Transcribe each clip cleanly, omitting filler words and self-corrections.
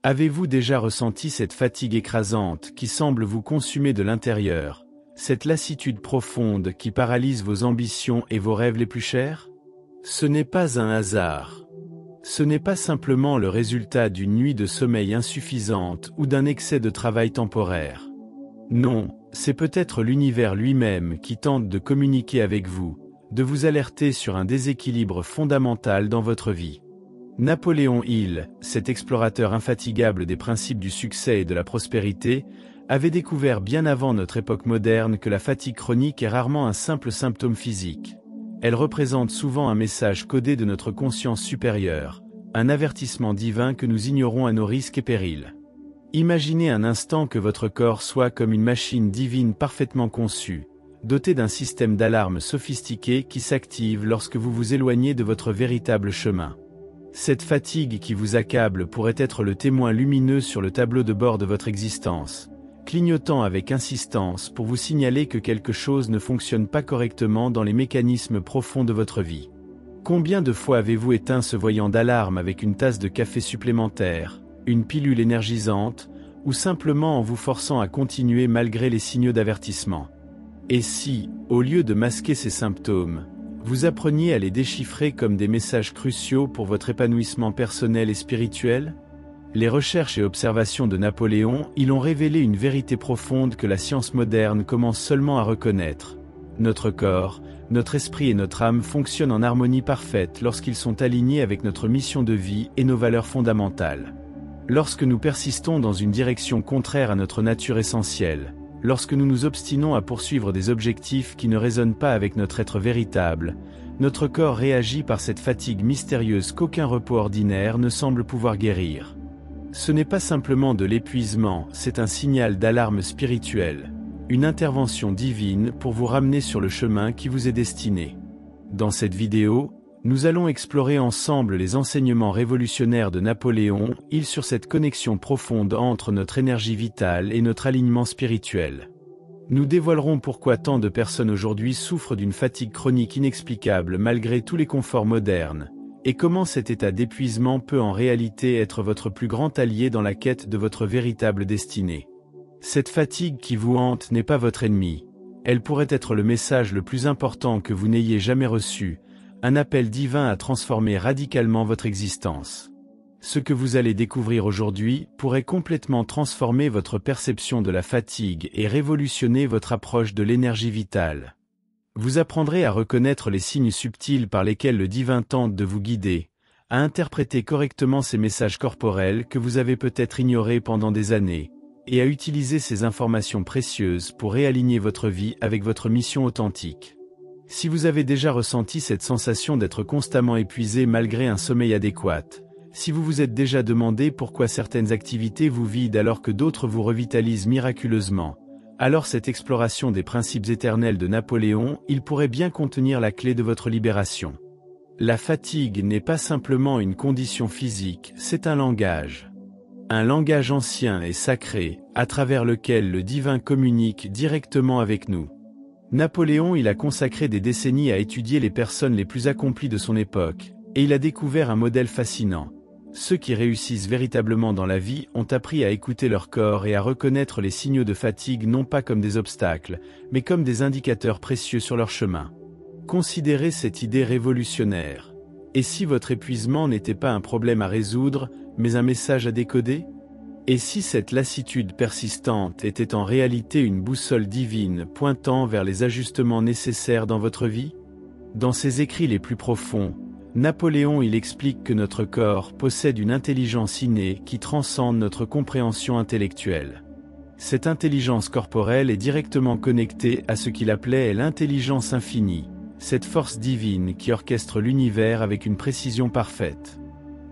Avez-vous déjà ressenti cette fatigue écrasante qui semble vous consumer de l'intérieur, cette lassitude profonde qui paralyse vos ambitions et vos rêves les plus chers? Ce n'est pas un hasard. Ce n'est pas simplement le résultat d'une nuit de sommeil insuffisante ou d'un excès de travail temporaire. Non, c'est peut-être l'univers lui-même qui tente de communiquer avec vous, de vous alerter sur un déséquilibre fondamental dans votre vie. Napoléon Hill, cet explorateur infatigable des principes du succès et de la prospérité, avait découvert bien avant notre époque moderne que la fatigue chronique est rarement un simple symptôme physique. Elle représente souvent un message codé de notre conscience supérieure, un avertissement divin que nous ignorons à nos risques et périls. Imaginez un instant que votre corps soit comme une machine divine parfaitement conçue, dotée d'un système d'alarme sophistiqué qui s'active lorsque vous vous éloignez de votre véritable chemin. Cette fatigue qui vous accable pourrait être le témoin lumineux sur le tableau de bord de votre existence, clignotant avec insistance pour vous signaler que quelque chose ne fonctionne pas correctement dans les mécanismes profonds de votre vie. Combien de fois avez-vous éteint ce voyant d'alarme avec une tasse de café supplémentaire, une pilule énergisante, ou simplement en vous forçant à continuer malgré les signaux d'avertissement? Et si, au lieu de masquer ces symptômes, vous appreniez à les déchiffrer comme des messages cruciaux pour votre épanouissement personnel et spirituel? Les recherches et observations de Napoléon Hill ont révélé une vérité profonde que la science moderne commence seulement à reconnaître. Notre corps, notre esprit et notre âme fonctionnent en harmonie parfaite lorsqu'ils sont alignés avec notre mission de vie et nos valeurs fondamentales. Lorsque nous persistons dans une direction contraire à notre nature essentielle, lorsque nous nous obstinons à poursuivre des objectifs qui ne résonnent pas avec notre être véritable, notre corps réagit par cette fatigue mystérieuse qu'aucun repos ordinaire ne semble pouvoir guérir. Ce n'est pas simplement de l'épuisement, c'est un signal d'alarme spirituelle, une intervention divine pour vous ramener sur le chemin qui vous est destiné. Dans cette vidéo, nous allons explorer ensemble les enseignements révolutionnaires de Napoléon Hill sur cette connexion profonde entre notre énergie vitale et notre alignement spirituel. Nous dévoilerons pourquoi tant de personnes aujourd'hui souffrent d'une fatigue chronique inexplicable malgré tous les conforts modernes, et comment cet état d'épuisement peut en réalité être votre plus grand allié dans la quête de votre véritable destinée. Cette fatigue qui vous hante n'est pas votre ennemi. Elle pourrait être le message le plus important que vous n'ayez jamais reçu, un appel divin à transformer radicalement votre existence. Ce que vous allez découvrir aujourd'hui pourrait complètement transformer votre perception de la fatigue et révolutionner votre approche de l'énergie vitale. Vous apprendrez à reconnaître les signes subtils par lesquels le divin tente de vous guider, à interpréter correctement ces messages corporels que vous avez peut-être ignorés pendant des années, et à utiliser ces informations précieuses pour réaligner votre vie avec votre mission authentique. Si vous avez déjà ressenti cette sensation d'être constamment épuisé malgré un sommeil adéquat, si vous vous êtes déjà demandé pourquoi certaines activités vous vident alors que d'autres vous revitalisent miraculeusement, alors cette exploration des principes éternels de Napoléon Hill pourrait bien contenir la clé de votre libération. La fatigue n'est pas simplement une condition physique, c'est un langage. Un langage ancien et sacré, à travers lequel le divin communique directement avec nous. Napoléon Hill a consacré des décennies à étudier les personnes les plus accomplies de son époque, et il a découvert un modèle fascinant. Ceux qui réussissent véritablement dans la vie ont appris à écouter leur corps et à reconnaître les signaux de fatigue non pas comme des obstacles, mais comme des indicateurs précieux sur leur chemin. Considérez cette idée révolutionnaire. Et si votre épuisement n'était pas un problème à résoudre, mais un message à décoder? Et si cette lassitude persistante était en réalité une boussole divine pointant vers les ajustements nécessaires dans votre vie? Dans ses écrits les plus profonds, Napoléon Hill explique que notre corps possède une intelligence innée qui transcende notre compréhension intellectuelle. Cette intelligence corporelle est directement connectée à ce qu'il appelait l'intelligence infinie, cette force divine qui orchestre l'univers avec une précision parfaite.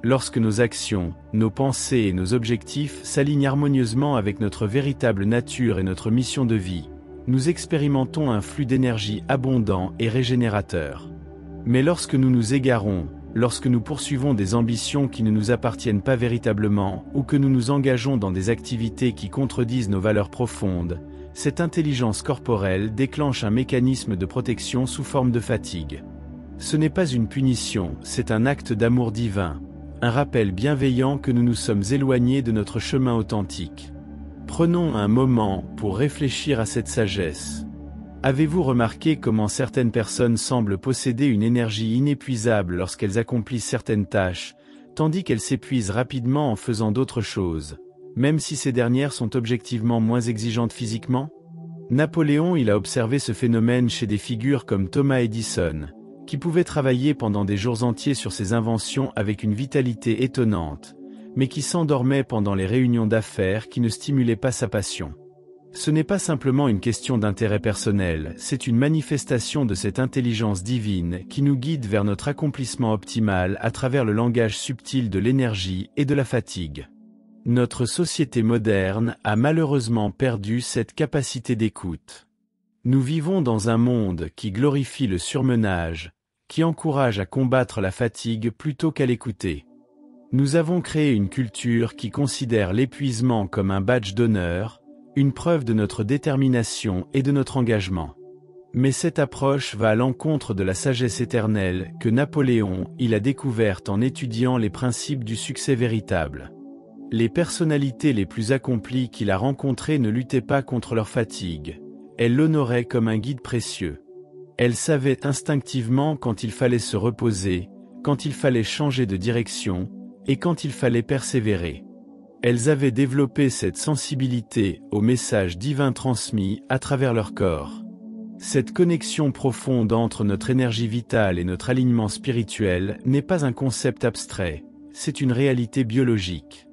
Lorsque nos actions, nos pensées et nos objectifs s'alignent harmonieusement avec notre véritable nature et notre mission de vie, nous expérimentons un flux d'énergie abondant et régénérateur. Mais lorsque nous nous égarons, lorsque nous poursuivons des ambitions qui ne nous appartiennent pas véritablement, ou que nous nous engageons dans des activités qui contredisent nos valeurs profondes, cette intelligence corporelle déclenche un mécanisme de protection sous forme de fatigue. Ce n'est pas une punition, c'est un acte d'amour divin. un rappel bienveillant que nous nous sommes éloignés de notre chemin authentique. Prenons un moment pour réfléchir à cette sagesse. Avez-vous remarqué comment certaines personnes semblent posséder une énergie inépuisable lorsqu'elles accomplissent certaines tâches, tandis qu'elles s'épuisent rapidement en faisant d'autres choses, même si ces dernières sont objectivement moins exigeantes physiquement? Napoléon a observé ce phénomène chez des figures comme Thomas Edison, qui pouvait travailler pendant des jours entiers sur ses inventions avec une vitalité étonnante, mais qui s'endormait pendant les réunions d'affaires qui ne stimulaient pas sa passion. Ce n'est pas simplement une question d'intérêt personnel, c'est une manifestation de cette intelligence divine qui nous guide vers notre accomplissement optimal à travers le langage subtil de l'énergie et de la fatigue. Notre société moderne a malheureusement perdu cette capacité d'écoute. Nous vivons dans un monde qui glorifie le surmenage, qui encourage à combattre la fatigue plutôt qu'à l'écouter. Nous avons créé une culture qui considère l'épuisement comme un badge d'honneur, une preuve de notre détermination et de notre engagement. Mais cette approche va à l'encontre de la sagesse éternelle que Napoléon a découverte en étudiant les principes du succès véritable. Les personnalités les plus accomplies qu'il a rencontrées ne luttaient pas contre leur fatigue, elles l'honoraient comme un guide précieux. Elles savaient instinctivement quand il fallait se reposer, quand il fallait changer de direction, et quand il fallait persévérer. Elles avaient développé cette sensibilité au message divin transmis à travers leur corps. Cette connexion profonde entre notre énergie vitale et notre alignement spirituel n'est pas un concept abstrait, c'est une réalité biologique.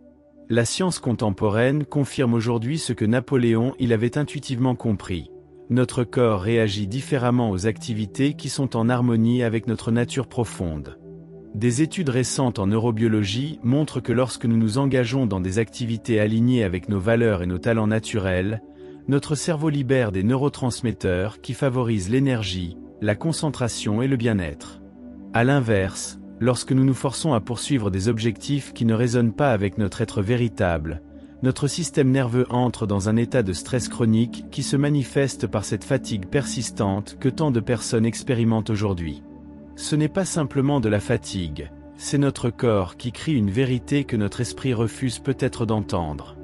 La science contemporaine confirme aujourd'hui ce que Napoléon avait intuitivement compris. Notre corps réagit différemment aux activités qui sont en harmonie avec notre nature profonde. Des études récentes en neurobiologie montrent que lorsque nous nous engageons dans des activités alignées avec nos valeurs et nos talents naturels, notre cerveau libère des neurotransmetteurs qui favorisent l'énergie, la concentration et le bien-être. À l'inverse, lorsque nous nous forçons à poursuivre des objectifs qui ne résonnent pas avec notre être véritable, notre système nerveux entre dans un état de stress chronique qui se manifeste par cette fatigue persistante que tant de personnes expérimentent aujourd'hui. Ce n'est pas simplement de la fatigue, c'est notre corps qui crie une vérité que notre esprit refuse peut-être d'entendre.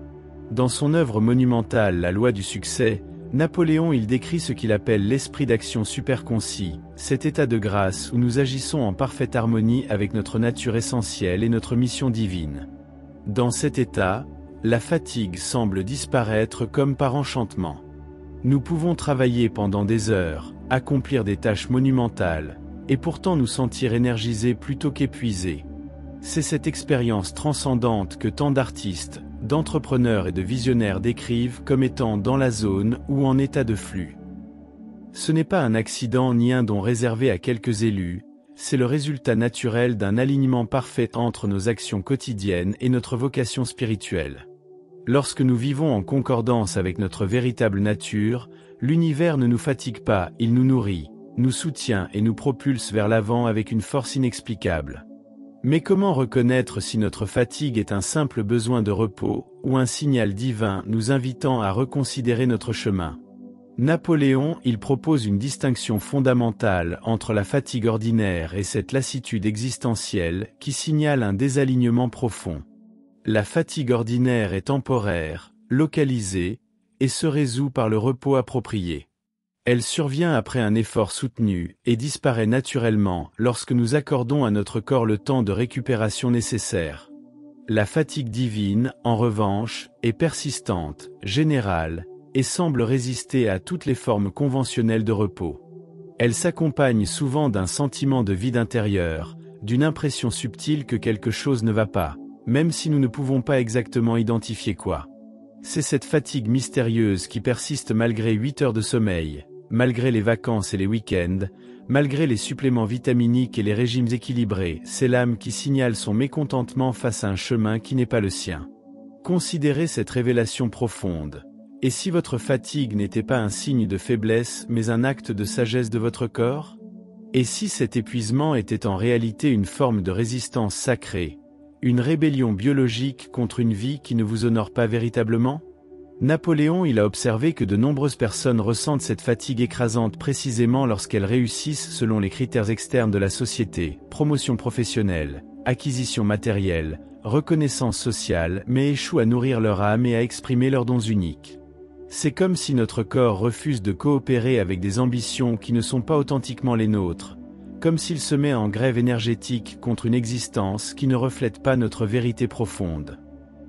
Dans son œuvre monumentale La loi du succès, Napoléon décrit ce qu'il appelle l'esprit d'action superconcis, cet état de grâce où nous agissons en parfaite harmonie avec notre nature essentielle et notre mission divine. Dans cet état, la fatigue semble disparaître comme par enchantement. Nous pouvons travailler pendant des heures, accomplir des tâches monumentales, et pourtant nous sentir énergisés plutôt qu'épuisés. C'est cette expérience transcendante que tant d'artistes, d'entrepreneurs et de visionnaires décrivent comme étant dans la zone ou en état de flux. Ce n'est pas un accident ni un don réservé à quelques élus, c'est le résultat naturel d'un alignement parfait entre nos actions quotidiennes et notre vocation spirituelle. Lorsque nous vivons en concordance avec notre véritable nature, l'univers ne nous fatigue pas, il nous nourrit, nous soutient et nous propulse vers l'avant avec une force inexplicable. Mais comment reconnaître si notre fatigue est un simple besoin de repos, ou un signal divin nous invitant à reconsidérer notre chemin? Napoléon propose une distinction fondamentale entre la fatigue ordinaire et cette lassitude existentielle qui signale un désalignement profond. La fatigue ordinaire est temporaire, localisée, et se résout par le repos approprié. Elle survient après un effort soutenu et disparaît naturellement lorsque nous accordons à notre corps le temps de récupération nécessaire. La fatigue divine, en revanche, est persistante, générale, et semble résister à toutes les formes conventionnelles de repos. Elle s'accompagne souvent d'un sentiment de vide intérieur, d'une impression subtile que quelque chose ne va pas, même si nous ne pouvons pas exactement identifier quoi. C'est cette fatigue mystérieuse qui persiste malgré 8 heures de sommeil, malgré les vacances et les week-ends, malgré les suppléments vitaminiques et les régimes équilibrés, c'est l'âme qui signale son mécontentement face à un chemin qui n'est pas le sien. Considérez cette révélation profonde. Et si votre fatigue n'était pas un signe de faiblesse mais un acte de sagesse de votre corps? Et si cet épuisement était en réalité une forme de résistance sacrée, une rébellion biologique contre une vie qui ne vous honore pas véritablement? Napoléon a observé que de nombreuses personnes ressentent cette fatigue écrasante précisément lorsqu'elles réussissent selon les critères externes de la société, promotion professionnelle, acquisition matérielle, reconnaissance sociale, mais échouent à nourrir leur âme et à exprimer leurs dons uniques. C'est comme si notre corps refuse de coopérer avec des ambitions qui ne sont pas authentiquement les nôtres, comme s'il se met en grève énergétique contre une existence qui ne reflète pas notre vérité profonde.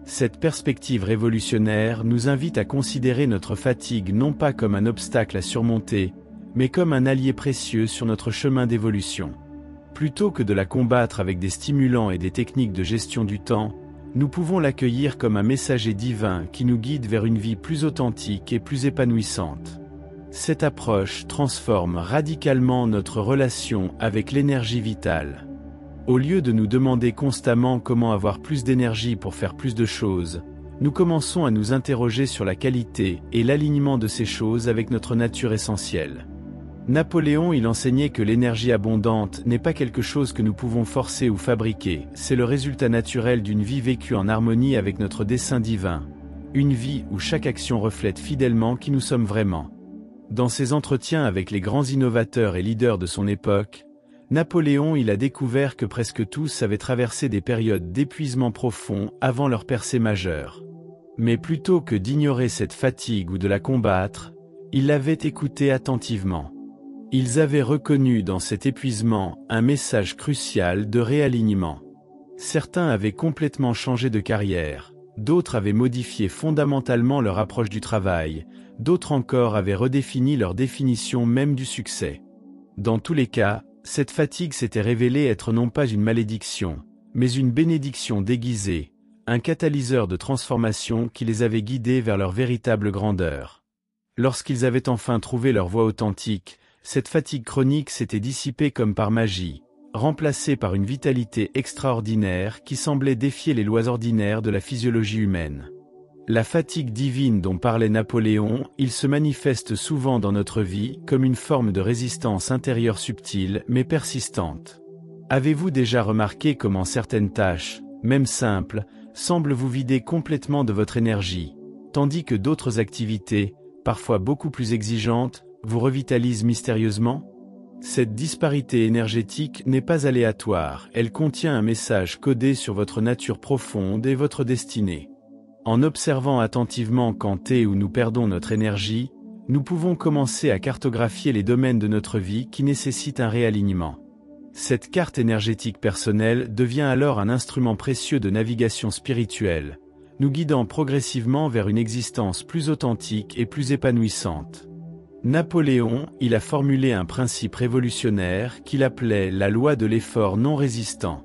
Cette perspective révolutionnaire nous invite à considérer notre fatigue non pas comme un obstacle à surmonter, mais comme un allié précieux sur notre chemin d'évolution. Plutôt que de la combattre avec des stimulants et des techniques de gestion du temps, nous pouvons l'accueillir comme un messager divin qui nous guide vers une vie plus authentique et plus épanouissante. Cette approche transforme radicalement notre relation avec l'énergie vitale. Au lieu de nous demander constamment comment avoir plus d'énergie pour faire plus de choses, nous commençons à nous interroger sur la qualité et l'alignement de ces choses avec notre nature essentielle. Napoléon il enseignait que l'énergie abondante n'est pas quelque chose que nous pouvons forcer ou fabriquer, c'est le résultat naturel d'une vie vécue en harmonie avec notre dessein divin, une vie où chaque action reflète fidèlement qui nous sommes vraiment. Dans ses entretiens avec les grands innovateurs et leaders de son époque, Napoléon il a découvert que presque tous avaient traversé des périodes d'épuisement profond avant leur percée majeure. Mais plutôt que d'ignorer cette fatigue ou de la combattre, il l'avait écoutée attentivement. Ils avaient reconnu dans cet épuisement un message crucial de réalignement. Certains avaient complètement changé de carrière, d'autres avaient modifié fondamentalement leur approche du travail, d'autres encore avaient redéfini leur définition même du succès. Dans tous les cas, cette fatigue s'était révélée être non pas une malédiction, mais une bénédiction déguisée, un catalyseur de transformation qui les avait guidés vers leur véritable grandeur. Lorsqu'ils avaient enfin trouvé leur voie authentique, cette fatigue chronique s'était dissipée comme par magie, remplacée par une vitalité extraordinaire qui semblait défier les lois ordinaires de la physiologie humaine. La fatigue divine dont parlait Napoléon, il se manifeste souvent dans notre vie comme une forme de résistance intérieure subtile mais persistante. Avez-vous déjà remarqué comment certaines tâches, même simples, semblent vous vider complètement de votre énergie, tandis que d'autres activités, parfois beaucoup plus exigeantes, vous revitalise mystérieusement? Cette disparité énergétique n'est pas aléatoire, elle contient un message codé sur votre nature profonde et votre destinée. En observant attentivement quand et où nous perdons notre énergie, nous pouvons commencer à cartographier les domaines de notre vie qui nécessitent un réalignement. Cette carte énergétique personnelle devient alors un instrument précieux de navigation spirituelle, nous guidant progressivement vers une existence plus authentique et plus épanouissante. Napoléon, il a formulé un principe révolutionnaire qu'il appelait la loi de l'effort non résistant.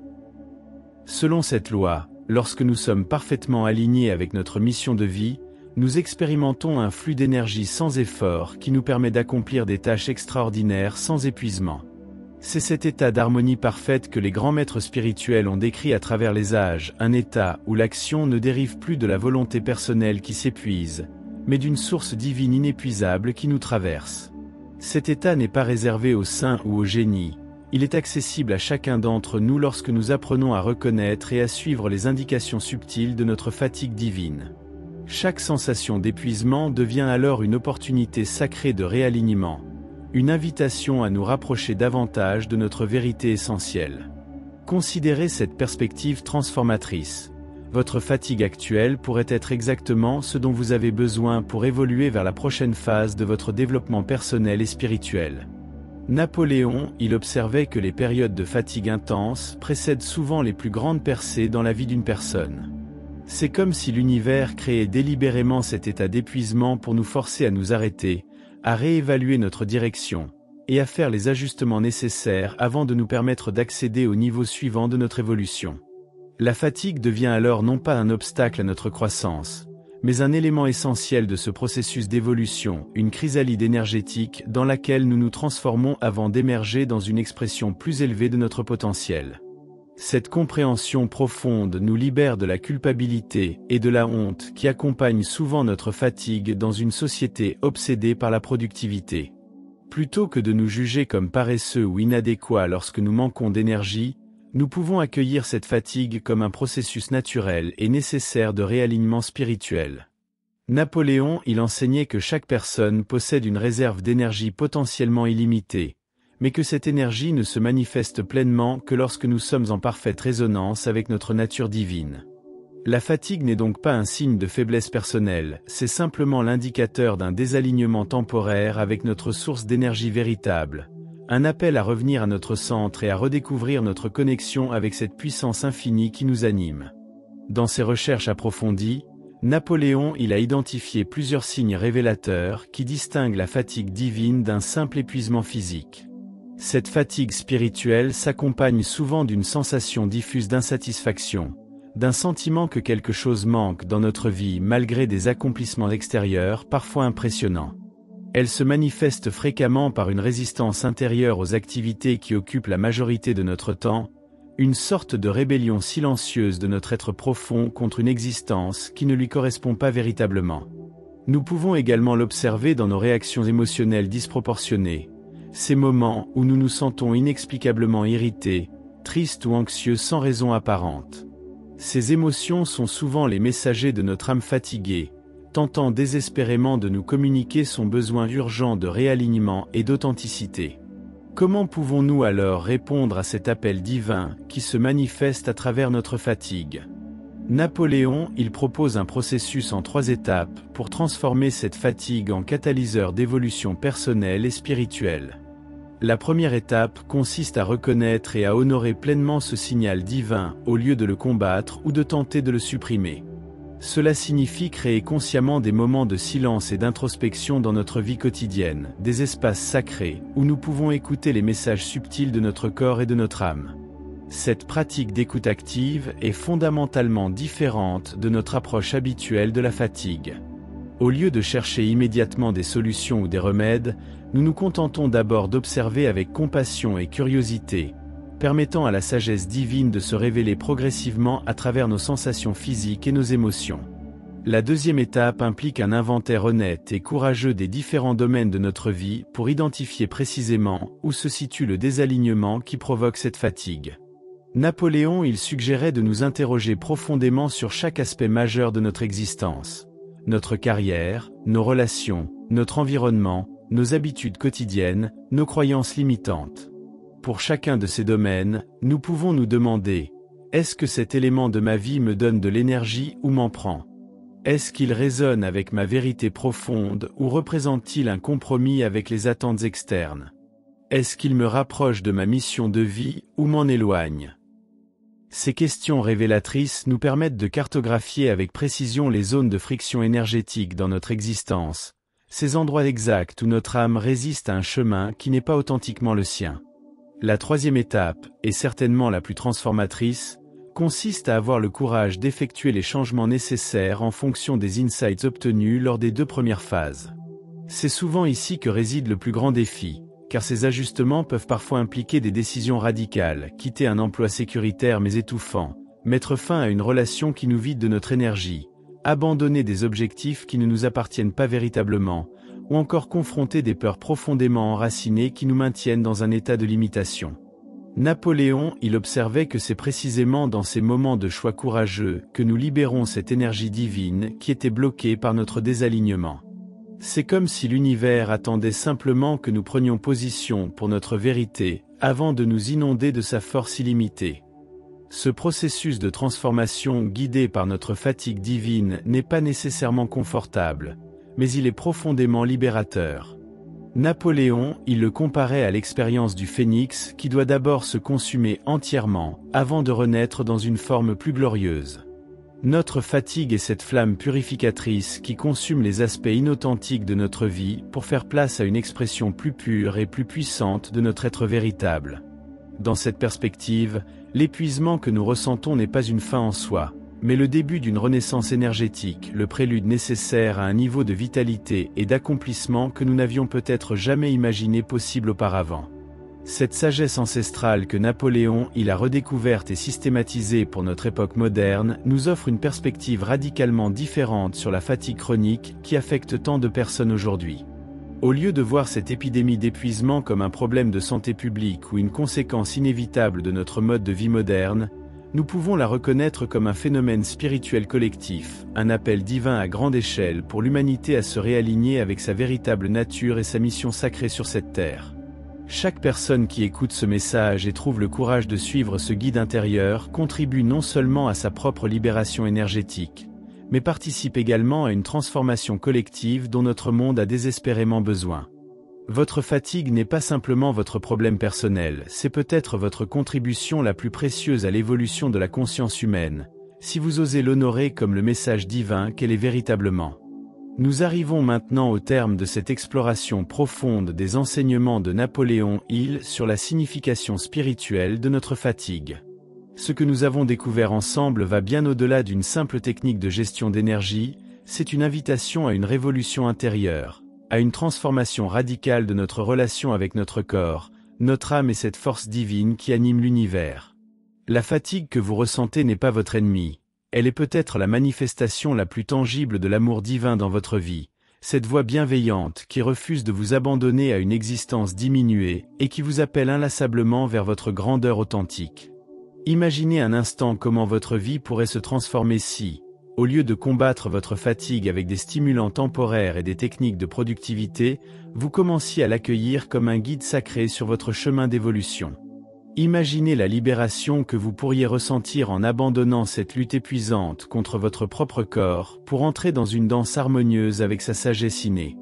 Selon cette loi, lorsque nous sommes parfaitement alignés avec notre mission de vie, nous expérimentons un flux d'énergie sans effort qui nous permet d'accomplir des tâches extraordinaires sans épuisement. C'est cet état d'harmonie parfaite que les grands maîtres spirituels ont décrit à travers les âges, un état où l'action ne dérive plus de la volonté personnelle qui s'épuise, mais d'une source divine inépuisable qui nous traverse. Cet état n'est pas réservé aux saints ou aux génies, il est accessible à chacun d'entre nous lorsque nous apprenons à reconnaître et à suivre les indications subtiles de notre fatigue divine. Chaque sensation d'épuisement devient alors une opportunité sacrée de réalignement, une invitation à nous rapprocher davantage de notre vérité essentielle. Considérez cette perspective transformatrice. Votre fatigue actuelle pourrait être exactement ce dont vous avez besoin pour évoluer vers la prochaine phase de votre développement personnel et spirituel. Napoléon, il observait que les périodes de fatigue intense précèdent souvent les plus grandes percées dans la vie d'une personne. C'est comme si l'univers créait délibérément cet état d'épuisement pour nous forcer à nous arrêter, à réévaluer notre direction, et à faire les ajustements nécessaires avant de nous permettre d'accéder au niveau suivant de notre évolution. La fatigue devient alors non pas un obstacle à notre croissance, mais un élément essentiel de ce processus d'évolution, une chrysalide énergétique dans laquelle nous nous transformons avant d'émerger dans une expression plus élevée de notre potentiel. Cette compréhension profonde nous libère de la culpabilité et de la honte qui accompagnent souvent notre fatigue dans une société obsédée par la productivité. Plutôt que de nous juger comme paresseux ou inadéquats lorsque nous manquons d'énergie, nous pouvons accueillir cette fatigue comme un processus naturel et nécessaire de réalignement spirituel. Napoléon, il enseignait que chaque personne possède une réserve d'énergie potentiellement illimitée, mais que cette énergie ne se manifeste pleinement que lorsque nous sommes en parfaite résonance avec notre nature divine. La fatigue n'est donc pas un signe de faiblesse personnelle, c'est simplement l'indicateur d'un désalignement temporaire avec notre source d'énergie véritable, un appel à revenir à notre centre et à redécouvrir notre connexion avec cette puissance infinie qui nous anime. Dans ses recherches approfondies, Napoléon a identifié plusieurs signes révélateurs qui distinguent la fatigue divine d'un simple épuisement physique. Cette fatigue spirituelle s'accompagne souvent d'une sensation diffuse d'insatisfaction, d'un sentiment que quelque chose manque dans notre vie malgré des accomplissements extérieurs parfois impressionnants. Elle se manifeste fréquemment par une résistance intérieure aux activités qui occupent la majorité de notre temps, une sorte de rébellion silencieuse de notre être profond contre une existence qui ne lui correspond pas véritablement. Nous pouvons également l'observer dans nos réactions émotionnelles disproportionnées, ces moments où nous nous sentons inexplicablement irrités, tristes ou anxieux sans raison apparente. Ces émotions sont souvent les messagers de notre âme fatiguée, tentant désespérément de nous communiquer son besoin urgent de réalignement et d'authenticité. Comment pouvons-nous alors répondre à cet appel divin qui se manifeste à travers notre fatigue? Napoléon propose un processus en 3 étapes pour transformer cette fatigue en catalyseur d'évolution personnelle et spirituelle. La première étape consiste à reconnaître et à honorer pleinement ce signal divin au lieu de le combattre ou de tenter de le supprimer. Cela signifie créer consciemment des moments de silence et d'introspection dans notre vie quotidienne, des espaces sacrés où nous pouvons écouter les messages subtils de notre corps et de notre âme. Cette pratique d'écoute active est fondamentalement différente de notre approche habituelle de la fatigue. Au lieu de chercher immédiatement des solutions ou des remèdes, nous nous contentons d'abord d'observer avec compassion et curiosité, permettant à la sagesse divine de se révéler progressivement à travers nos sensations physiques et nos émotions. La deuxième étape implique un inventaire honnête et courageux des différents domaines de notre vie pour identifier précisément où se situe le désalignement qui provoque cette fatigue. Napoléon suggérait de nous interroger profondément sur chaque aspect majeur de notre existence. Notre carrière, nos relations, notre environnement, nos habitudes quotidiennes, nos croyances limitantes. Pour chacun de ces domaines, nous pouvons nous demander, est-ce que cet élément de ma vie me donne de l'énergie ou m'en prend? Est-ce qu'il résonne avec ma vérité profonde ou représente-t-il un compromis avec les attentes externes? Est-ce qu'il me rapproche de ma mission de vie ou m'en éloigne? Ces questions révélatrices nous permettent de cartographier avec précision les zones de friction énergétique dans notre existence, ces endroits exacts où notre âme résiste à un chemin qui n'est pas authentiquement le sien. La troisième étape, et certainement la plus transformatrice, consiste à avoir le courage d'effectuer les changements nécessaires en fonction des insights obtenus lors des 2 premières phases. C'est souvent ici que réside le plus grand défi, car ces ajustements peuvent parfois impliquer des décisions radicales, quitter un emploi sécuritaire mais étouffant, mettre fin à une relation qui nous vide de notre énergie, abandonner des objectifs qui ne nous appartiennent pas véritablement, ou encore confronter des peurs profondément enracinées qui nous maintiennent dans un état de limitation. Napoléon observait que c'est précisément dans ces moments de choix courageux que nous libérons cette énergie divine qui était bloquée par notre désalignement. C'est comme si l'univers attendait simplement que nous prenions position pour notre vérité, avant de nous inonder de sa force illimitée. Ce processus de transformation guidé par notre fatigue divine n'est pas nécessairement confortable, mais il est profondément libérateur. Napoléon le comparait à l'expérience du phénix qui doit d'abord se consumer entièrement, avant de renaître dans une forme plus glorieuse. Notre fatigue est cette flamme purificatrice qui consume les aspects inauthentiques de notre vie pour faire place à une expression plus pure et plus puissante de notre être véritable. Dans cette perspective, l'épuisement que nous ressentons n'est pas une fin en soi, mais le début d'une renaissance énergétique, le prélude nécessaire à un niveau de vitalité et d'accomplissement que nous n'avions peut-être jamais imaginé possible auparavant. Cette sagesse ancestrale que Napoléon a redécouverte et systématisée pour notre époque moderne nous offre une perspective radicalement différente sur la fatigue chronique qui affecte tant de personnes aujourd'hui. Au lieu de voir cette épidémie d'épuisement comme un problème de santé publique ou une conséquence inévitable de notre mode de vie moderne, nous pouvons la reconnaître comme un phénomène spirituel collectif, un appel divin à grande échelle pour l'humanité à se réaligner avec sa véritable nature et sa mission sacrée sur cette terre. Chaque personne qui écoute ce message et trouve le courage de suivre ce guide intérieur contribue non seulement à sa propre libération énergétique, mais participe également à une transformation collective dont notre monde a désespérément besoin. Votre fatigue n'est pas simplement votre problème personnel, c'est peut-être votre contribution la plus précieuse à l'évolution de la conscience humaine, si vous osez l'honorer comme le message divin qu'elle est véritablement. Nous arrivons maintenant au terme de cette exploration profonde des enseignements de Napoléon Hill sur la signification spirituelle de notre fatigue. Ce que nous avons découvert ensemble va bien au-delà d'une simple technique de gestion d'énergie, c'est une invitation à une révolution intérieure, à une transformation radicale de notre relation avec notre corps, notre âme et cette force divine qui anime l'univers. La fatigue que vous ressentez n'est pas votre ennemi. Elle est peut-être la manifestation la plus tangible de l'amour divin dans votre vie, cette voix bienveillante qui refuse de vous abandonner à une existence diminuée et qui vous appelle inlassablement vers votre grandeur authentique. Imaginez un instant comment votre vie pourrait se transformer si, au lieu de combattre votre fatigue avec des stimulants temporaires et des techniques de productivité, vous commenciez à l'accueillir comme un guide sacré sur votre chemin d'évolution. Imaginez la libération que vous pourriez ressentir en abandonnant cette lutte épuisante contre votre propre corps pour entrer dans une danse harmonieuse avec sa sagesse innée.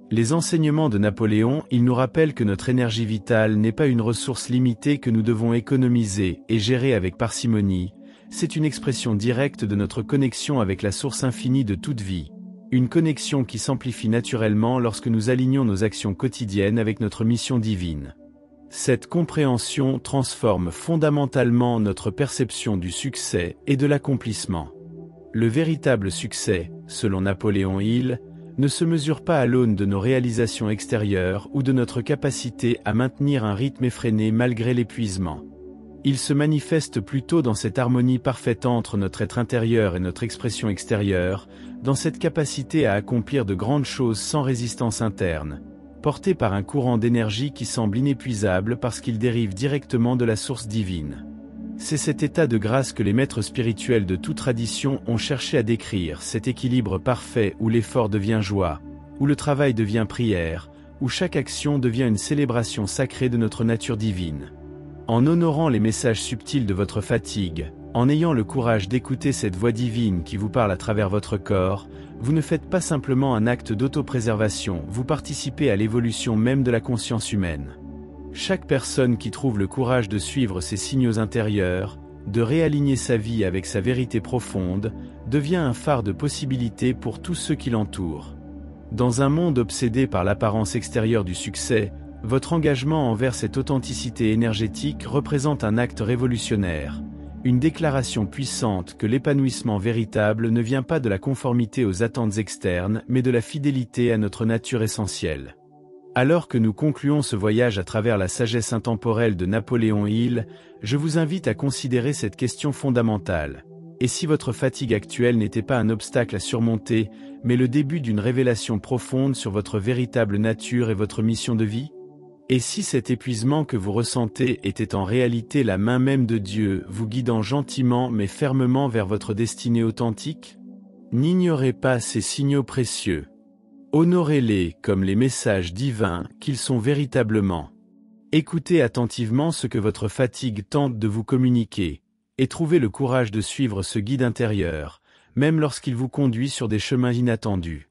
Les enseignements de Napoléon, ils nous rappellent que notre énergie vitale n'est pas une ressource limitée que nous devons économiser et gérer avec parcimonie, c'est une expression directe de notre connexion avec la source infinie de toute vie. Une connexion qui s'amplifie naturellement lorsque nous alignons nos actions quotidiennes avec notre mission divine. Cette compréhension transforme fondamentalement notre perception du succès et de l'accomplissement. Le véritable succès, selon Napoléon Hill, ne se mesure pas à l'aune de nos réalisations extérieures ou de notre capacité à maintenir un rythme effréné malgré l'épuisement. Il se manifeste plutôt dans cette harmonie parfaite entre notre être intérieur et notre expression extérieure, dans cette capacité à accomplir de grandes choses sans résistance interne, porté par un courant d'énergie qui semble inépuisable parce qu'il dérive directement de la source divine. C'est cet état de grâce que les maîtres spirituels de toute tradition ont cherché à décrire, cet équilibre parfait où l'effort devient joie, où le travail devient prière, où chaque action devient une célébration sacrée de notre nature divine. En honorant les messages subtils de votre fatigue, en ayant le courage d'écouter cette voix divine qui vous parle à travers votre corps, vous ne faites pas simplement un acte d'autopréservation, vous participez à l'évolution même de la conscience humaine. Chaque personne qui trouve le courage de suivre ses signaux intérieurs, de réaligner sa vie avec sa vérité profonde, devient un phare de possibilités pour tous ceux qui l'entourent. Dans un monde obsédé par l'apparence extérieure du succès, votre engagement envers cette authenticité énergétique représente un acte révolutionnaire, une déclaration puissante que l'épanouissement véritable ne vient pas de la conformité aux attentes externes mais de la fidélité à notre nature essentielle. Alors que nous concluons ce voyage à travers la sagesse intemporelle de Napoléon Hill, je vous invite à considérer cette question fondamentale. Et si votre fatigue actuelle n'était pas un obstacle à surmonter, mais le début d'une révélation profonde sur votre véritable nature et votre mission de vie ? Et si cet épuisement que vous ressentez était en réalité la main même de Dieu, vous guidant gentiment mais fermement vers votre destinée authentique ? N'ignorez pas ces signaux précieux. Honorez-les comme les messages divins qu'ils sont véritablement. Écoutez attentivement ce que votre fatigue tente de vous communiquer, et trouvez le courage de suivre ce guide intérieur, même lorsqu'il vous conduit sur des chemins inattendus.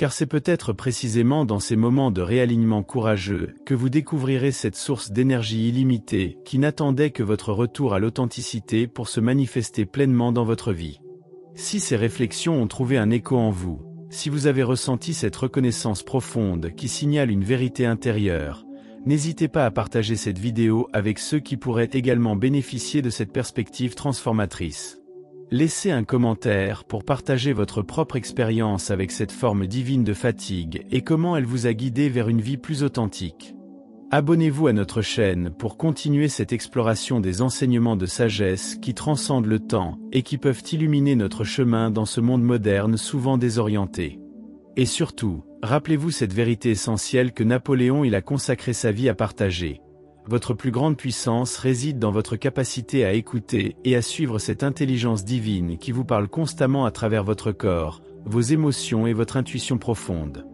Car c'est peut-être précisément dans ces moments de réalignement courageux que vous découvrirez cette source d'énergie illimitée qui n'attendait que votre retour à l'authenticité pour se manifester pleinement dans votre vie. Si ces réflexions ont trouvé un écho en vous, si vous avez ressenti cette reconnaissance profonde qui signale une vérité intérieure, n'hésitez pas à partager cette vidéo avec ceux qui pourraient également bénéficier de cette perspective transformatrice. Laissez un commentaire pour partager votre propre expérience avec cette forme divine de fatigue et comment elle vous a guidé vers une vie plus authentique. Abonnez-vous à notre chaîne pour continuer cette exploration des enseignements de sagesse qui transcendent le temps et qui peuvent illuminer notre chemin dans ce monde moderne souvent désorienté. Et surtout, rappelez-vous cette vérité essentielle que Napoléon a consacré sa vie à partager. Votre plus grande puissance réside dans votre capacité à écouter et à suivre cette intelligence divine qui vous parle constamment à travers votre corps, vos émotions et votre intuition profonde.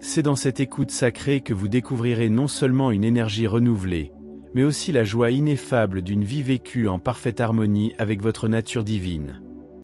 C'est dans cette écoute sacrée que vous découvrirez non seulement une énergie renouvelée, mais aussi la joie ineffable d'une vie vécue en parfaite harmonie avec votre nature divine.